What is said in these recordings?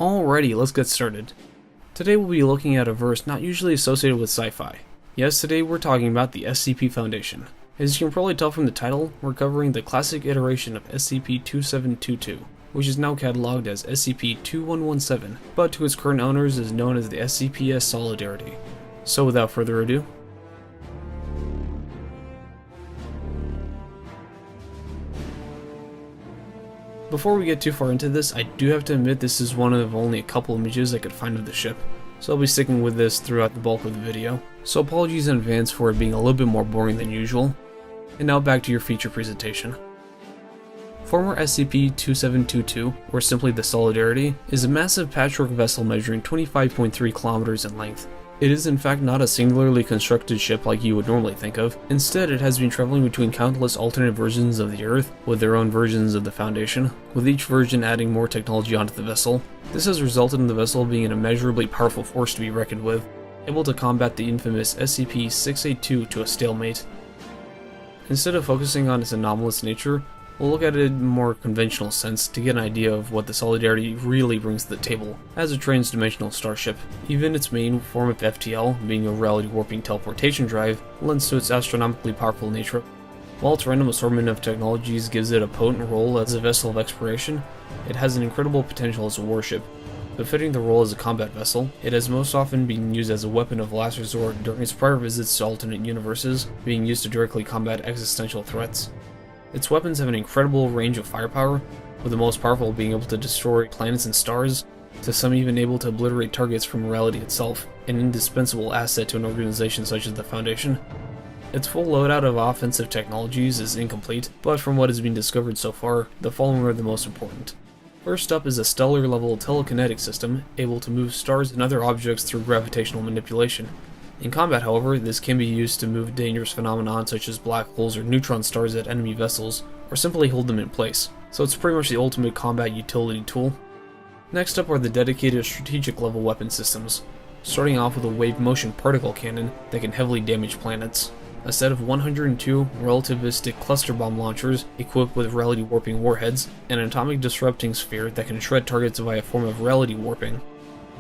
Alrighty, let's get started. Today we'll be looking at a verse not usually associated with sci-fi. Yes, today we're talking about the SCP Foundation. As you can probably tell from the title, we're covering the classic iteration of SCP-2722, which is now cataloged as SCP-2117, but to its current owners is known as the SCPS Solidarity. So without further ado, before we get too far into this, I do have to admit this is one of only a couple images I could find of the ship, so I'll be sticking with this throughout the bulk of the video, so apologies in advance for it being a little bit more boring than usual. And now back to your feature presentation. Former SCP-2722, or simply the Solidarity, is a massive patchwork vessel measuring 25.3 kilometers in length. It is in fact not a singularly constructed ship like you would normally think of. Instead, it has been traveling between countless alternate versions of the Earth, with their own versions of the Foundation, with each version adding more technology onto the vessel. This has resulted in the vessel being an immeasurably powerful force to be reckoned with, able to combat the infamous SCP-682 to a stalemate. Instead of focusing on its anomalous nature, we'll look at it in a more conventional sense to get an idea of what the Solidarity really brings to the table as a transdimensional starship. Even its main form of FTL, being a reality warping teleportation drive, lends to its astronomically powerful nature. While its random assortment of technologies gives it a potent role as a vessel of exploration, it has an incredible potential as a warship. Befitting the role as a combat vessel, it has most often been used as a weapon of last resort during its prior visits to alternate universes, being used to directly combat existential threats. Its weapons have an incredible range of firepower, with the most powerful being able to destroy planets and stars, to some even able to obliterate targets from reality itself, an indispensable asset to an organization such as the Foundation. Its full loadout of offensive technologies is incomplete, but from what has been discovered so far, the following are the most important. First up is a stellar-level telekinetic system, able to move stars and other objects through gravitational manipulation. In combat, however, this can be used to move dangerous phenomena such as black holes or neutron stars at enemy vessels, or simply hold them in place, so it's pretty much the ultimate combat utility tool. Next up are the dedicated strategic level weapon systems, starting off with a wave motion particle cannon that can heavily damage planets, a set of 102 relativistic cluster bomb launchers equipped with reality warping warheads, and an atomic disrupting sphere that can shred targets via a form of reality warping.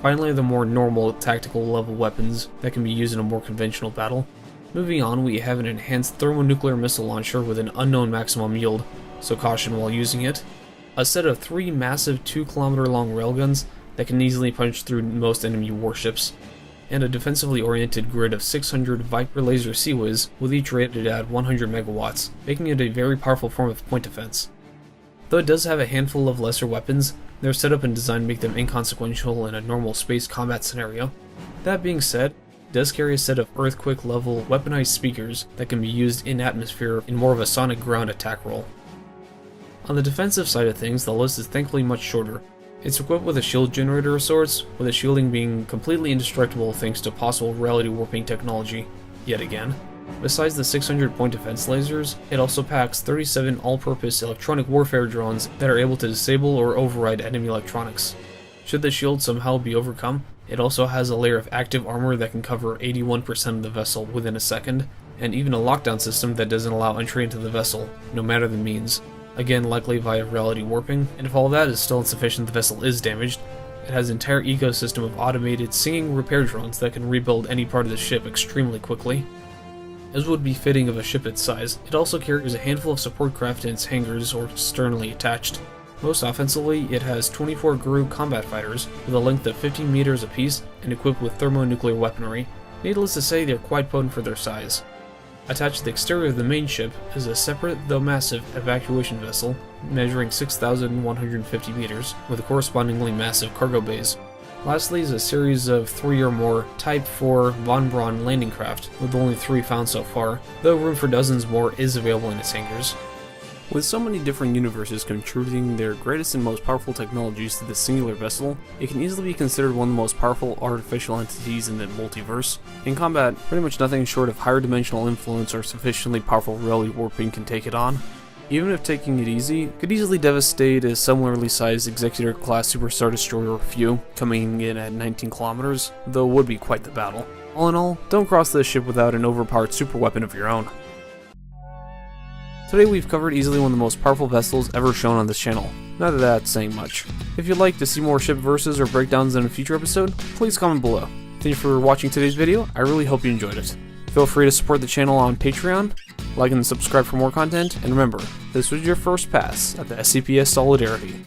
Finally, the more normal tactical level weapons that can be used in a more conventional battle. Moving on, we have an enhanced thermonuclear missile launcher with an unknown maximum yield, so caution while using it. A set of 3 massive 2-kilometer long railguns that can easily punch through most enemy warships, and a defensively oriented grid of 600 Viper laser Sea-Wiz, with each rated at 100 megawatts, making it a very powerful form of point defense. Though it does have a handful of lesser weapons, their setup and design make them inconsequential in a normal space combat scenario. That being said, it does carry a set of earthquake-level weaponized speakers that can be used in atmosphere in more of a sonic ground attack role. On the defensive side of things, the list is thankfully much shorter. It's equipped with a shield generator of sorts, with the shielding being completely indestructible thanks to possible reality warping technology, yet again. Besides the 600 point defense lasers, it also packs 37 all-purpose electronic warfare drones that are able to disable or override enemy electronics. Should the shield somehow be overcome, it also has a layer of active armor that can cover 81% of the vessel within a second, and even a lockdown system that doesn't allow entry into the vessel, no matter the means. Again, likely via reality warping, and if all that is still insufficient, the vessel is damaged. It has an entire ecosystem of automated singing repair drones that can rebuild any part of the ship extremely quickly. As would be fitting of a ship its size, it also carries a handful of support craft in its hangars or sternly attached. Most offensively, it has 24 GRU combat fighters with a length of 15 meters apiece and equipped with thermonuclear weaponry. Needless to say, they are quite potent for their size. Attached to the exterior of the main ship is a separate, though massive, evacuation vessel, measuring 6,150 meters, with correspondingly massive cargo bays. Lastly is a series of 3 or more Type 4 von Braun landing craft, with only 3 found so far, though room for dozens more is available in its hangars. With so many different universes contributing their greatest and most powerful technologies to this singular vessel, it can easily be considered one of the most powerful artificial entities in the multiverse. In combat, pretty much nothing short of higher dimensional influence or sufficiently powerful reality warping can take it on. Even if taking it easy, it could easily devastate a similarly sized Executor-class Superstar Destroyer or few, coming in at 19 kilometers, though it would be quite the battle. All in all, don't cross this ship without an overpowered superweapon of your own. Today we've covered easily one of the most powerful vessels ever shown on this channel. Not that that's saying much. If you'd like to see more ship verses or breakdowns in a future episode, please comment below. Thank you for watching today's video, I really hope you enjoyed it. Feel free to support the channel on Patreon, like and subscribe for more content, and remember, this was your first pass at the SCPS Solidarity.